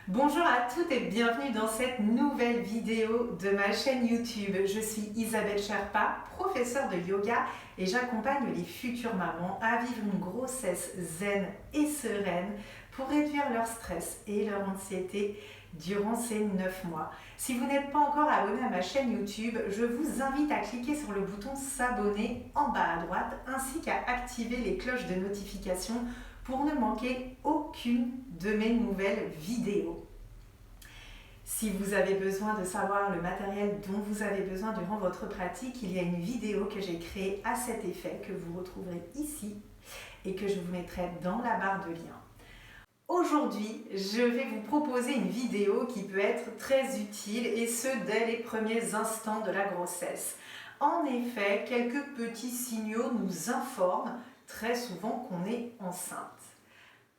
Bonjour à toutes et bienvenue dans cette nouvelle vidéo de ma chaîne YouTube. Je suis Isabelle Sherpa, professeure de yoga et j'accompagne les futures mamans à vivre une grossesse zen et sereine pour réduire leur stress et leur anxiété durant ces 9 mois. Si vous n'êtes pas encore abonné à ma chaîne YouTube, je vous invite à cliquer sur le bouton s'abonner en bas à droite ainsi qu'à activer les cloches de notification pour ne manquer aucune de mes nouvelles vidéos. Si vous avez besoin de savoir le matériel dont vous avez besoin durant votre pratique, il y a une vidéo que j'ai créée à cet effet que vous retrouverez ici et que je vous mettrai dans la barre de liens. Aujourd'hui, je vais vous proposer une vidéo qui peut être très utile et ce dès les premiers instants de la grossesse. En effet, quelques petits signaux nous informent très souvent qu'on est enceinte.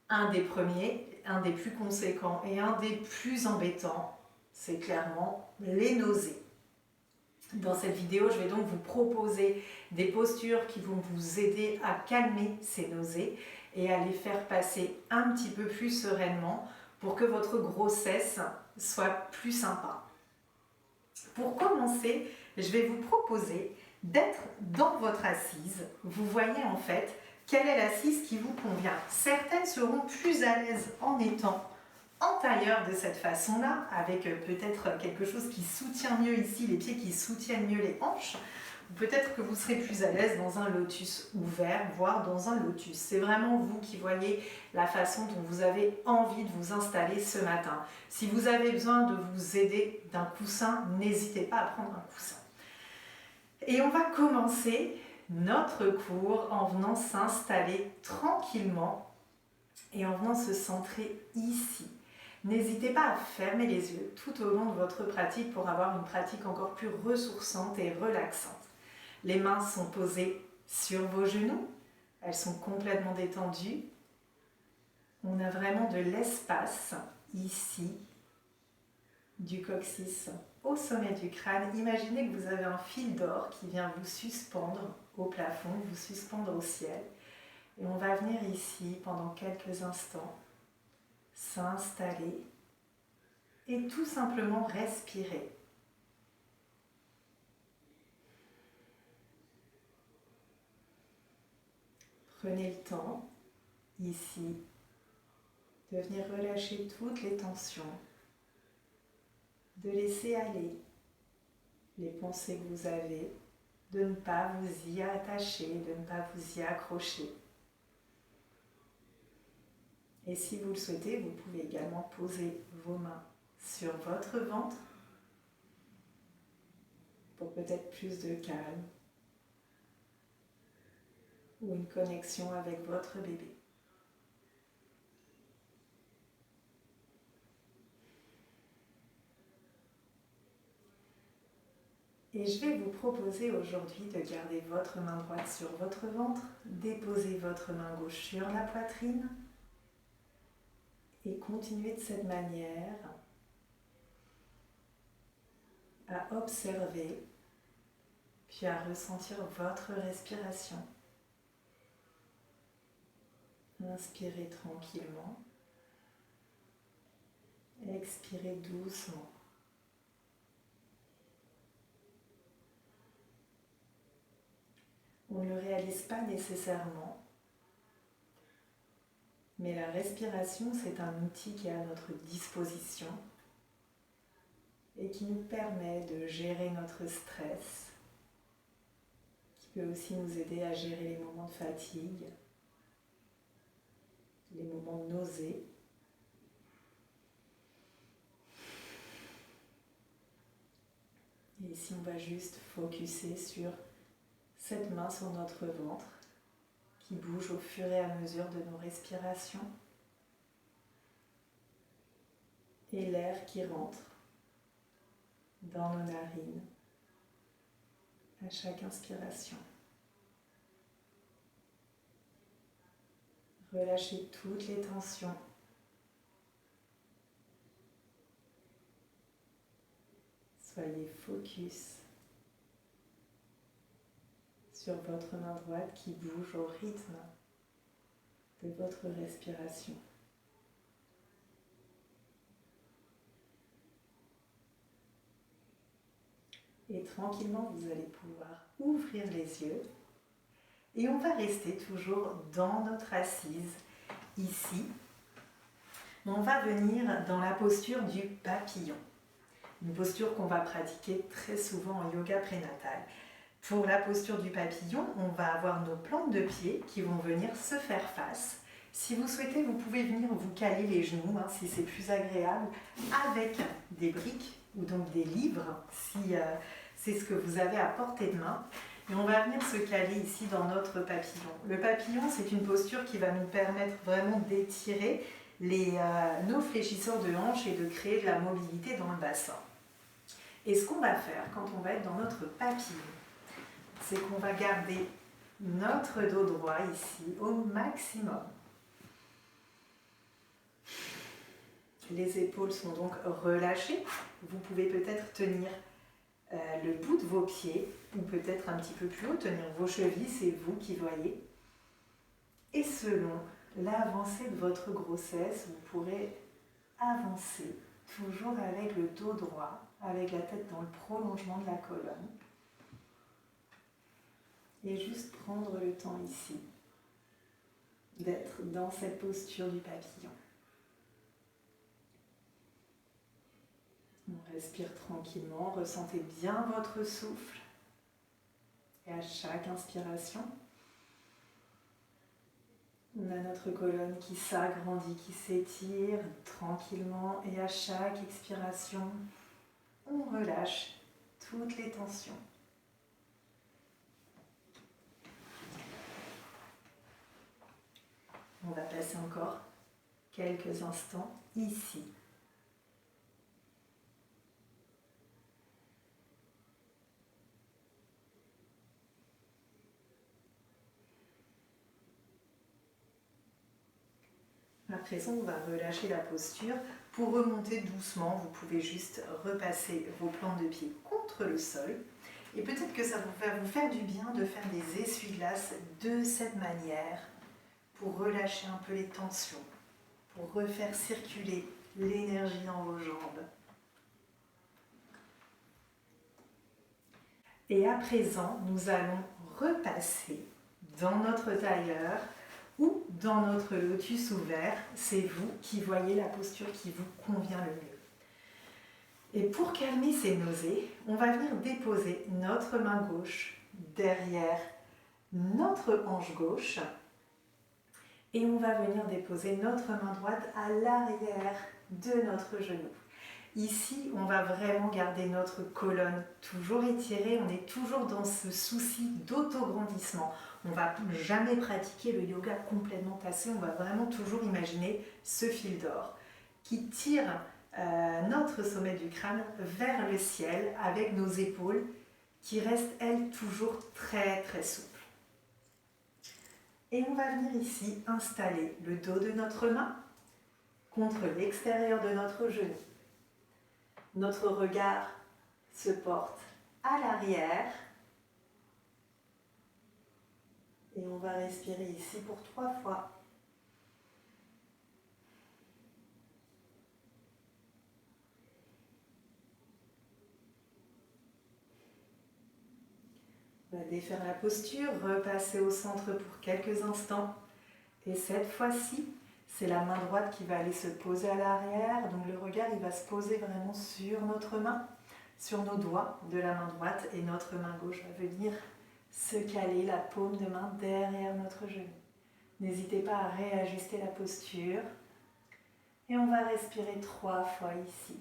Un des premiers, un des plus conséquents et un des plus embêtants, c'est clairement les nausées. Dans cette vidéo, je vais donc vous proposer des postures qui vont vous aider à calmer ces nausées et à les faire passer un petit peu plus sereinement pour que votre grossesse soit plus sympa. Pour commencer, je vais vous proposer d'être dans votre assise. Vous voyez en fait quelle est l'assise qui vous convient. Certaines seront plus à l'aise en étant en tailleur de cette façon-là, avec peut-être quelque chose qui soutient mieux ici, les pieds qui soutiennent mieux les hanches. Peut-être que vous serez plus à l'aise dans un lotus ouvert, voire dans un lotus. C'est vraiment vous qui voyez la façon dont vous avez envie de vous installer ce matin. Si vous avez besoin de vous aider d'un coussin, n'hésitez pas à prendre un coussin. Et on va commencer notre cours en venant s'installer tranquillement et en venant se centrer ici. N'hésitez pas à fermer les yeux tout au long de votre pratique pour avoir une pratique encore plus ressourçante et relaxante. Les mains sont posées sur vos genoux, elles sont complètement détendues. On a vraiment de l'espace ici, du coccyx au sommet du crâne. Imaginez que vous avez un fil d'or qui vient vous suspendre au plafond, vous suspendre au ciel. Et on va venir ici pendant quelques instants, s'installer et tout simplement respirer. Prenez le temps, ici, de venir relâcher toutes les tensions, de laisser aller les pensées que vous avez, de ne pas vous y attacher, de ne pas vous y accrocher. Et si vous le souhaitez, vous pouvez également poser vos mains sur votre ventre pour peut-être plus de calme ou une connexion avec votre bébé. Et je vais vous proposer aujourd'hui de garder votre main droite sur votre ventre, déposer votre main gauche sur la poitrine et continuer de cette manière à observer puis à ressentir votre respiration. Inspirez tranquillement, expirez doucement. On ne le réalise pas nécessairement, mais la respiration, c'est un outil qui est à notre disposition et qui nous permet de gérer notre stress, qui peut aussi nous aider à gérer les moments de fatigue, les moments de nausée. Et ici, on va juste focuser sur cette main sur notre ventre qui bouge au fur et à mesure de nos respirations et l'air qui rentre dans nos narines à chaque inspiration. Relâchez toutes les tensions. Soyez focus sur votre main droite qui bouge au rythme de votre respiration. Et tranquillement, vous allez pouvoir ouvrir les yeux. Et on va rester toujours dans notre assise, ici. On va venir dans la posture du papillon. Une posture qu'on va pratiquer très souvent en yoga prénatal. Pour la posture du papillon, on va avoir nos plantes de pied qui vont venir se faire face. Si vous souhaitez, vous pouvez venir vous caler les genoux, si c'est plus agréable, avec des briques ou donc des livres, si c'est ce que vous avez à portée de main. Et on va venir se caler ici dans notre papillon. Le papillon, c'est une posture qui va nous permettre vraiment d'étirer nos fléchisseurs de hanches et de créer de la mobilité dans le bassin. Et ce qu'on va faire quand on va être dans notre papillon, c'est qu'on va garder notre dos droit ici au maximum. Les épaules sont donc relâchées. Vous pouvez peut-être tenir le bout de vos pieds ou peut-être un petit peu plus haut, tenir vos chevilles, c'est vous qui voyez. Et selon l'avancée de votre grossesse, vous pourrez avancer toujours avec le dos droit, avec la tête dans le prolongement de la colonne. Et juste prendre le temps ici d'être dans cette posture du papillon. On respire tranquillement, ressentez bien votre souffle. Et à chaque inspiration, on a notre colonne qui s'agrandit, qui s'étire tranquillement. Et à chaque expiration, on relâche toutes les tensions. On va passer encore quelques instants ici. À présent, on va relâcher la posture. Pour remonter doucement, vous pouvez juste repasser vos plantes de pied contre le sol. Et peut-être que ça va vous faire du bien de faire des essuie-glaces de cette manière pour relâcher un peu les tensions, pour refaire circuler l'énergie dans vos jambes. Et à présent, nous allons repasser dans notre tailleur ou dans notre lotus ouvert. C'est vous qui voyez la posture qui vous convient le mieux. Et pour calmer ces nausées, on va venir déposer notre main gauche derrière notre hanche gauche et on va venir déposer notre main droite à l'arrière de notre genou. Ici, on va vraiment garder notre colonne toujours étirée, on est toujours dans ce souci d'autograndissement. On ne va jamais pratiquer le yoga complètement tassé, on va vraiment toujours imaginer ce fil d'or qui tire notre sommet du crâne vers le ciel avec nos épaules qui restent, elles, toujours très très souples. Et on va venir ici installer le dos de notre main contre l'extérieur de notre genou. Notre regard se porte à l'arrière. Et on va respirer ici pour 3 fois. On va défaire la posture, repasser au centre pour quelques instants. Et cette fois-ci, c'est la main droite qui va aller se poser à l'arrière. Donc le regard, il va se poser vraiment sur notre main, sur nos doigts de la main droite. Et notre main gauche va venir se caler la paume de main derrière notre genou. N'hésitez pas à réajuster la posture. Et on va respirer 3 fois ici.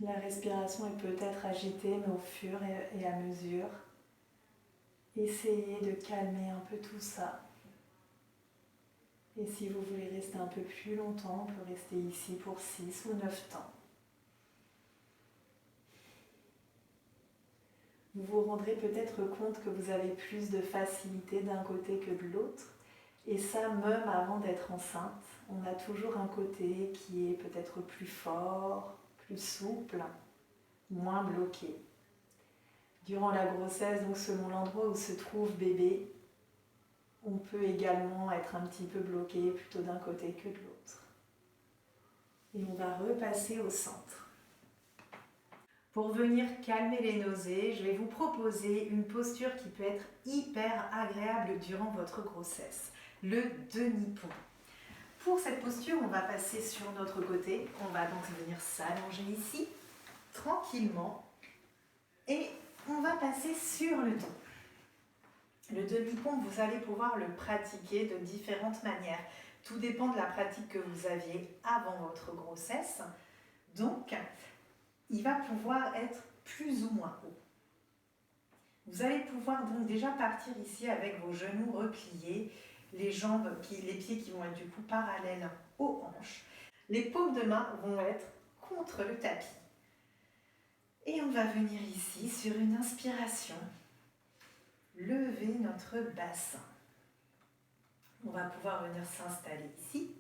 La respiration est peut-être agitée, mais au fur et à mesure, essayez de calmer un peu tout ça. Et si vous voulez rester un peu plus longtemps, on peut rester ici pour 6 ou 9 temps. Vous vous rendrez peut-être compte que vous avez plus de facilité d'un côté que de l'autre. Et ça, même avant d'être enceinte, on a toujours un côté qui est peut-être plus fort, plus souple, moins bloqué. Durant la grossesse, donc selon l'endroit où se trouve bébé, on peut également être un petit peu bloqué plutôt d'un côté que de l'autre. Et on va repasser au centre. Pour venir calmer les nausées, je vais vous proposer une posture qui peut être hyper agréable durant votre grossesse, le demi-pont. Pour cette posture, on va passer sur notre côté. On va donc venir s'allonger ici, tranquillement, et on va passer sur le dos. Le demi-pont, vous allez pouvoir le pratiquer de différentes manières. Tout dépend de la pratique que vous aviez avant votre grossesse. Donc, il va pouvoir être plus ou moins haut. Vous allez pouvoir donc déjà partir ici avec vos genoux repliés, les pieds qui vont être du coup parallèles aux hanches. Les paumes de main vont être contre le tapis. Et on va venir ici sur une inspiration, lever notre bassin. On va pouvoir venir s'installer ici.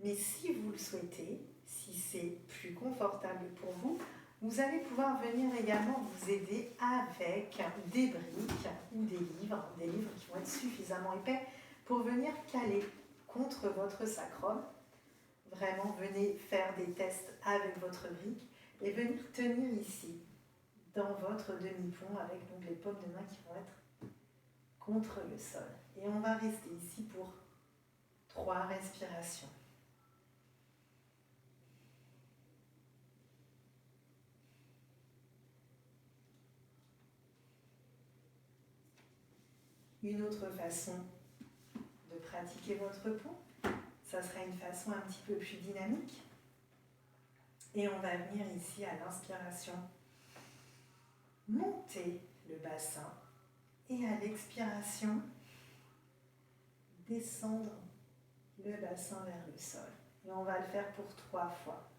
Mais si vous le souhaitez, si c'est plus confortable pour vous, vous allez pouvoir venir également vous aider avec des briques ou des livres qui vont être suffisamment épais pour venir caler contre votre sacrum. Vraiment, venez faire des tests avec votre brique et venir tenir ici, dans votre demi-pont, avec donc les paumes de main qui vont être contre le sol. Et on va rester ici pour 3 respirations. Une autre façon de pratiquer votre pont, ça sera une façon un petit peu plus dynamique. Et on va venir ici à l'inspiration, monter le bassin et à l'expiration, descendre le bassin vers le sol. Et on va le faire pour 3 fois.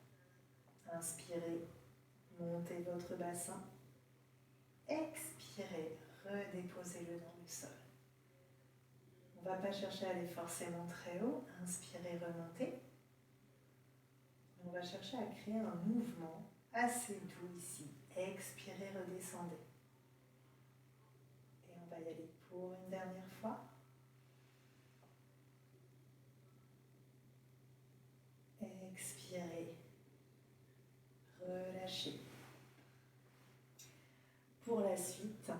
Inspirez, montez votre bassin. Expirez, redéposez-le dans le sol. On ne va pas chercher à aller forcément très haut. Inspirez, remontez. On va chercher à créer un mouvement assez doux ici. Expirez, redescendez. Et on va y aller pour une dernière fois. Expirez, relâchez. Pour la suite,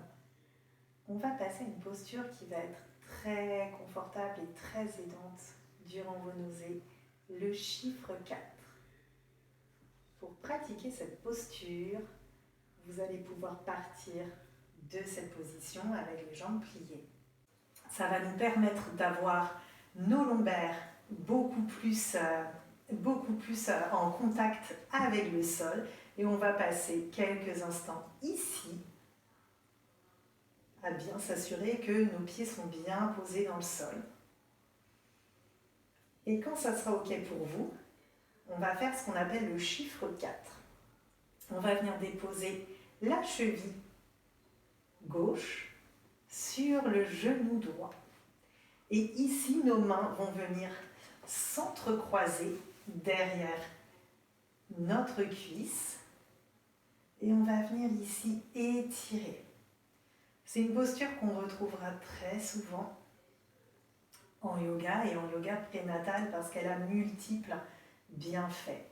on va passer à une posture qui va être très confortable et très aidante durant vos nausées, le chiffre 4. Pour pratiquer cette posture, vous allez pouvoir partir de cette position avec les jambes pliées. Ça va nous permettre d'avoir nos lombaires beaucoup plus en contact avec le sol et on va passer quelques instants ici à bien s'assurer que nos pieds sont bien posés dans le sol. Et quand ça sera OK pour vous, on va faire ce qu'on appelle le chiffre 4. On va venir déposer la cheville gauche sur le genou droit. Et ici, nos mains vont venir s'entrecroiser derrière notre cuisse. Et on va venir ici étirer. C'est une posture qu'on retrouvera très souvent en yoga et en yoga prénatal parce qu'elle a multiples bienfaits.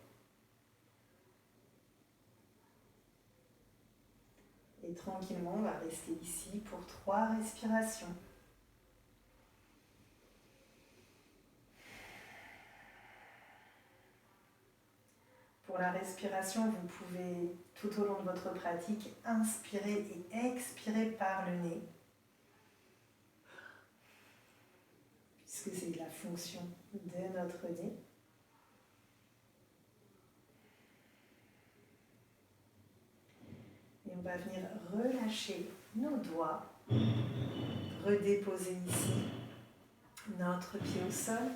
Et tranquillement, on va rester ici pour 3 respirations. Pour la respiration, vous pouvez, tout au long de votre pratique, inspirer et expirer par le nez, puisque c'est la fonction de notre nez. Et on va venir relâcher nos doigts, redéposer ici notre pied au sol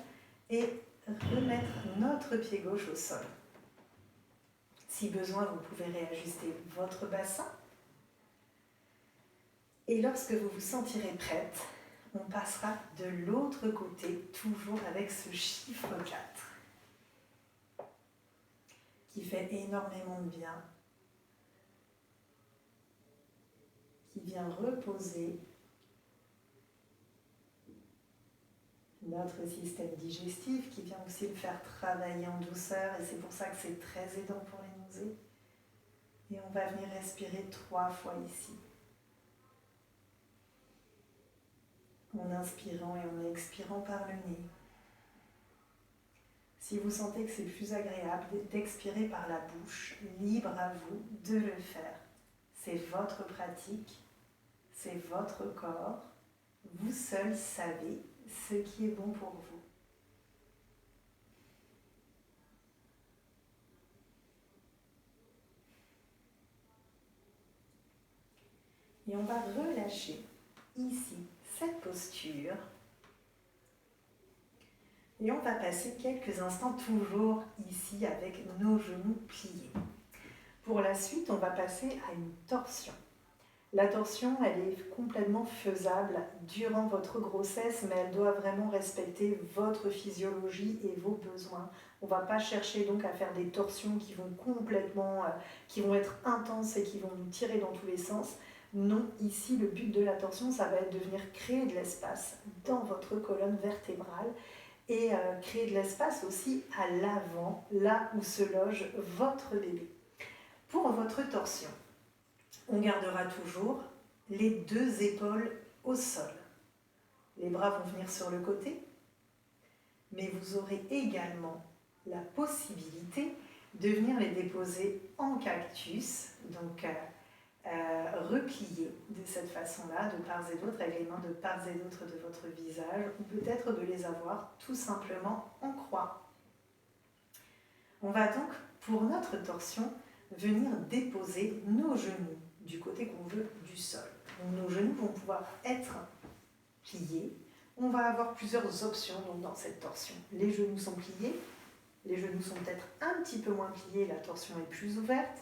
et remettre notre pied gauche au sol. Si besoin, vous pouvez réajuster votre bassin. Et lorsque vous vous sentirez prête, on passera de l'autre côté, toujours avec ce chiffre 4, qui fait énormément de bien, qui vient reposer notre système digestif qui vient aussi le faire travailler en douceur et c'est pour ça que c'est très aidant pour les nausées. Et on va venir respirer 3 fois ici. En inspirant et en expirant par le nez. Si vous sentez que c'est plus agréable d'expirer par la bouche, libre à vous de le faire. C'est votre pratique, c'est votre corps. Vous seul savez ce qui est bon pour vous. Et on va relâcher ici cette posture. Et on va passer quelques instants toujours ici avec nos genoux pliés. Pour la suite, on va passer à une torsion. La torsion, elle est complètement faisable durant votre grossesse, mais elle doit vraiment respecter votre physiologie et vos besoins. On ne va pas chercher donc à faire des torsions qui vont qui vont être intenses et qui vont nous tirer dans tous les sens. Non, ici, le but de la torsion, ça va être de venir créer de l'espace dans votre colonne vertébrale et créer de l'espace aussi à l'avant, là où se loge votre bébé. Pour votre torsion, on gardera toujours les 2 épaules au sol. Les bras vont venir sur le côté, mais vous aurez également la possibilité de venir les déposer en cactus, donc repliés de cette façon-là, de part et d'autre, avec les mains de part et d'autre de votre visage, ou peut-être de les avoir tout simplement en croix. On va donc, pour notre torsion, venir déposer nos genoux du côté qu'on veut du sol. Donc, nos genoux vont pouvoir être pliés. On va avoir plusieurs options donc, dans cette torsion. Les genoux sont pliés, les genoux sont peut-être un petit peu moins pliés, la torsion est plus ouverte.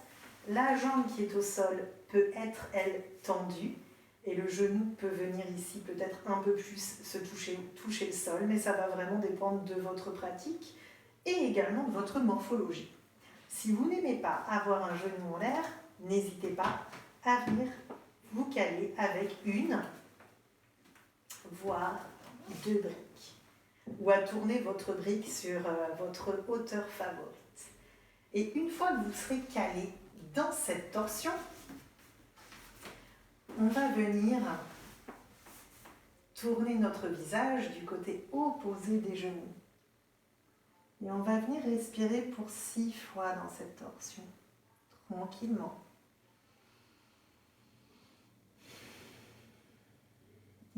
La jambe qui est au sol peut être, elle, tendue. Et le genou peut venir ici peut-être un peu plus se toucher le sol, mais ça va vraiment dépendre de votre pratique et également de votre morphologie. Si vous n'aimez pas avoir un genou en l'air, n'hésitez pas à venir vous caler avec une, voire 2 briques. Ou à tourner votre brique sur votre hauteur favorite. Et une fois que vous serez calé dans cette torsion, on va venir tourner notre visage du côté opposé des genoux. Et on va venir respirer pour 6 fois dans cette torsion, tranquillement.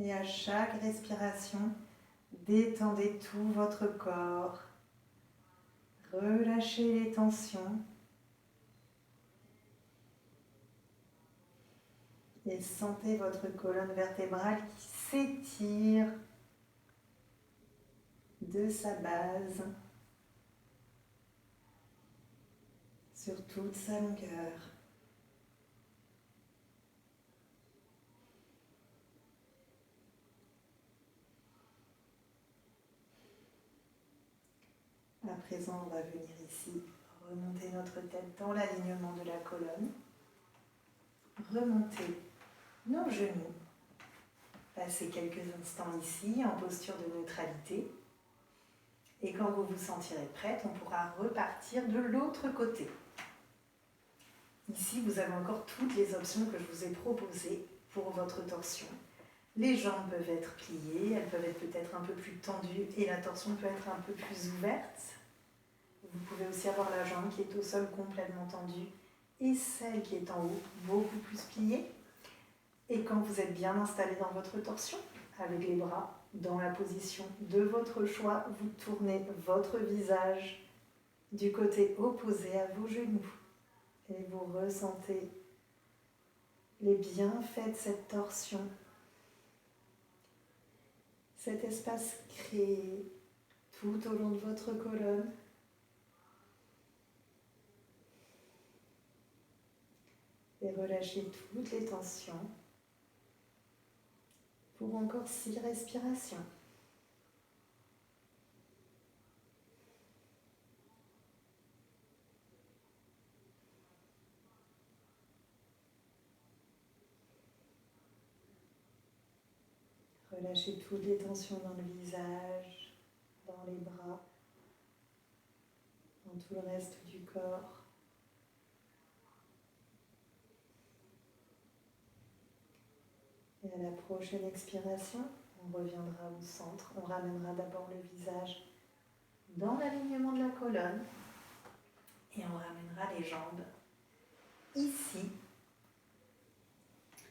Et à chaque respiration, détendez tout votre corps. Relâchez les tensions. Et sentez votre colonne vertébrale qui s'étire de sa base sur toute sa longueur. À présent, on va venir ici remonter notre tête dans l'alignement de la colonne. Remonter nos genoux. Passer quelques instants ici en posture de neutralité. Et quand vous vous sentirez prête, on pourra repartir de l'autre côté. Ici, vous avez encore toutes les options que je vous ai proposées pour votre torsion. Les jambes peuvent être pliées, elles peuvent être peut-être un peu plus tendues et la torsion peut être un peu plus ouverte. Vous pouvez aussi avoir la jambe qui est au sol complètement tendue et celle qui est en haut beaucoup plus pliée. Et quand vous êtes bien installé dans votre torsion, avec les bras dans la position de votre choix, vous tournez votre visage du côté opposé à vos genoux. Et vous ressentez les bienfaits de cette torsion. Cet espace créé tout au long de votre colonne. Et relâchez toutes les tensions pour encore 6 respirations. Relâchez toutes les tensions dans le visage. dans les bras, dans tout le reste du corps. Et à la prochaine expiration, on reviendra au centre. On ramènera d'abord le visage dans l'alignement de la colonne et on ramènera les jambes ici,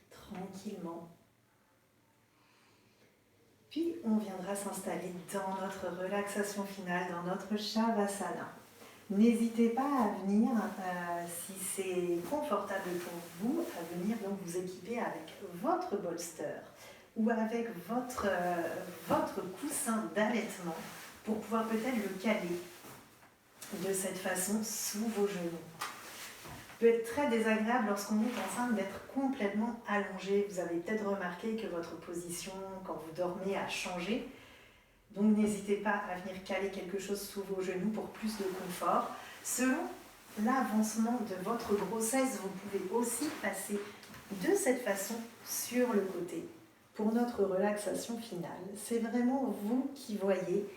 tranquillement. Puis on viendra s'installer dans notre relaxation finale, dans notre Shavasana. N'hésitez pas à venir, si c'est confortable pour vous, à venir donc vous équiper avec votre bolster ou avec votre coussin d'allaitement pour pouvoir peut-être le caler de cette façon sous vos genoux. Peut être très désagréable lorsqu'on est enceinte d'être complètement allongé. Vous avez peut-être remarqué que votre position quand vous dormez a changé. Donc n'hésitez pas à venir caler quelque chose sous vos genoux pour plus de confort. Selon l'avancement de votre grossesse, vous pouvez aussi passer de cette façon sur le côté. Pour notre relaxation finale, c'est vraiment vous qui voyez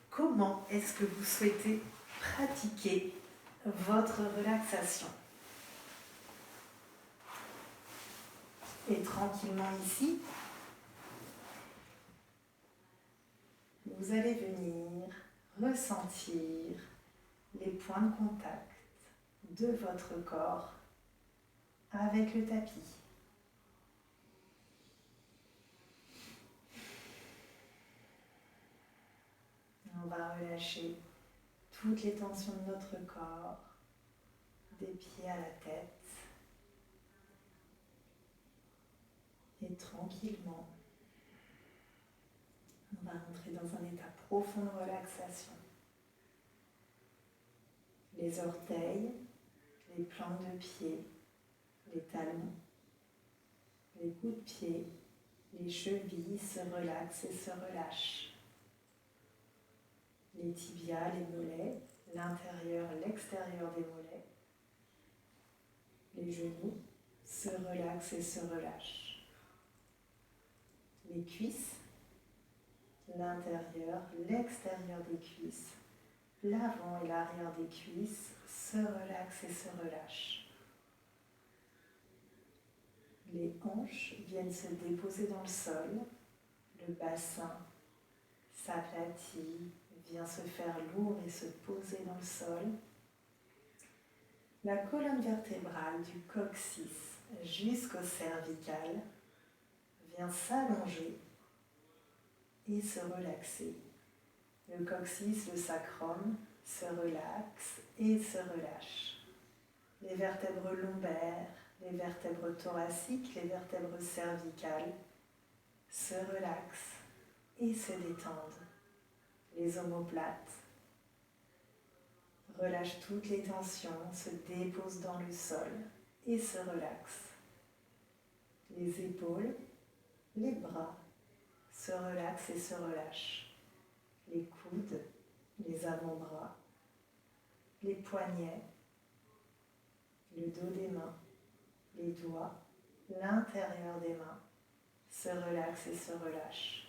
comment est-ce que vous souhaitez pratiquer votre relaxation. Et tranquillement ici, vous allez venir ressentir les points de contact de votre corps avec le tapis. On va relâcher toutes les tensions de notre corps, des pieds à la tête. Et tranquillement, on va entrer dans un état profond de relaxation. Les orteils, les plantes de pied, les talons, les coups de pied, les chevilles se relaxent et se relâchent. Les tibias, les mollets, l'intérieur, l'extérieur des mollets. Les genoux se relaxent et se relâchent. Les cuisses, l'intérieur, l'extérieur des cuisses, l'avant et l'arrière des cuisses se relaxent et se relâchent. Les hanches viennent se déposer dans le sol, le bassin s'aplatit, vient se faire lourd et se poser dans le sol. La colonne vertébrale du coccyx jusqu'au cervical vient s'allonger et se relaxer. Le coccyx, le sacrum se relaxe et se relâche. Les vertèbres lombaires, les vertèbres thoraciques, les vertèbres cervicales se relaxent et se détendent. Les omoplates relâchent toutes les tensions, se déposent dans le sol et se relaxent. Les épaules, les bras se relaxent et se relâchent. Les coudes, les avant-bras, les poignets, le dos des mains, les doigts, l'intérieur des mains se relaxent et se relâchent.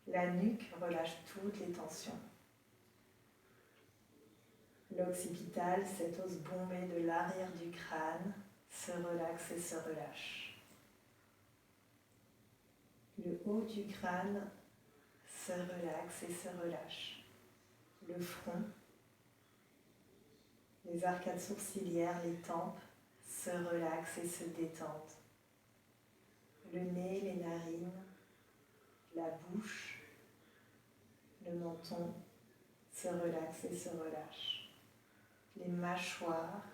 La nuque relâche toutes les tensions. L'occipital, cet os bombé de l'arrière du crâne, se relaxe et se relâche. Le haut du crâne se relaxe et se relâche. Le front, les arcades sourcilières, les tempes se relaxent et se détendent. Le nez, les narines, la bouche, le menton se relaxent et se relâchent. Les mâchoires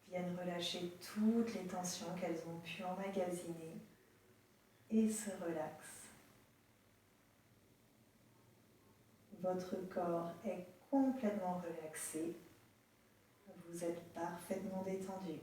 viennent relâcher toutes les tensions qu'elles ont pu emmagasiner et se relaxent. Votre corps est complètement relaxé. Vous êtes parfaitement détendu.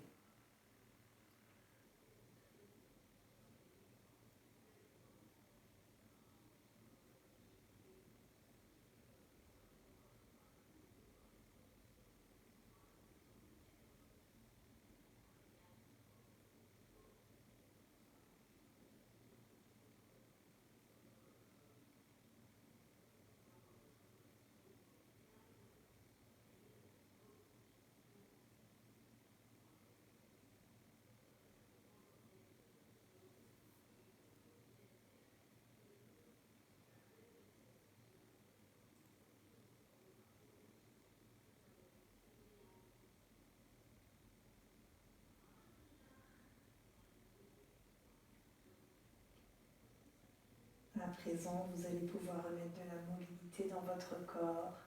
présent, vous allez pouvoir remettre de la mobilité dans votre corps,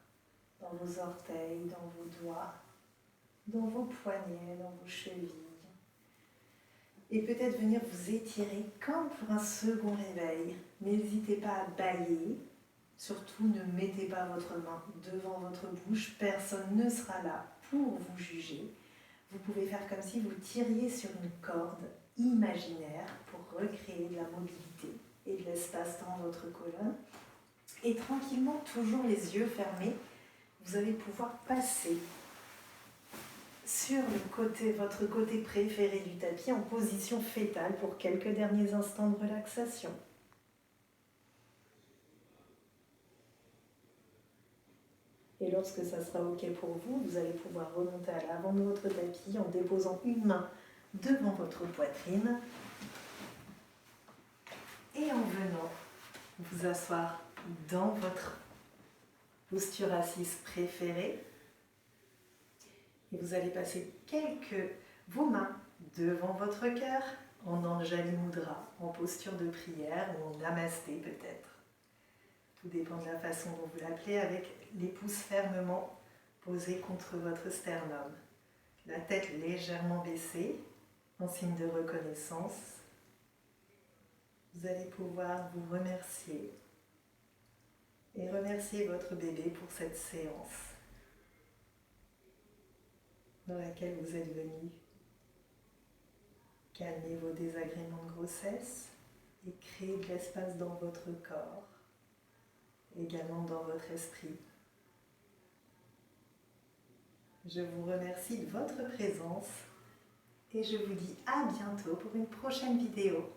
dans vos orteils, dans vos doigts, dans vos poignets, dans vos chevilles. Et peut-être venir vous étirer comme pour un second réveil. N'hésitez pas à bâiller. Surtout, ne mettez pas votre main devant votre bouche. Personne ne sera là pour vous juger. Vous pouvez faire comme si vous tiriez sur une corde imaginaire pour recréer de la mobilité et de l'espace dans votre colonne. Et tranquillement, toujours les yeux fermés, vous allez pouvoir passer sur votre côté préféré du tapis en position fétale pour quelques derniers instants de relaxation. Et lorsque ça sera OK pour vous, vous allez pouvoir remonter à l'avant de votre tapis en déposant une main devant votre poitrine et en venant vous asseoir dans votre posture assise préférée. Et vous allez passer vos mains devant votre cœur en Anjali Mudra, en posture de prière ou en Namasté peut-être. Tout dépend de la façon dont vous l'appelez, avec les pouces fermement posés contre votre sternum. La tête légèrement baissée, en signe de reconnaissance. Vous allez pouvoir vous remercier et remercier votre bébé pour cette séance dans laquelle vous êtes venu calmer vos désagréments de grossesse et créer de l'espace dans votre corps, également dans votre esprit. Je vous remercie de votre présence et je vous dis à bientôt pour une prochaine vidéo.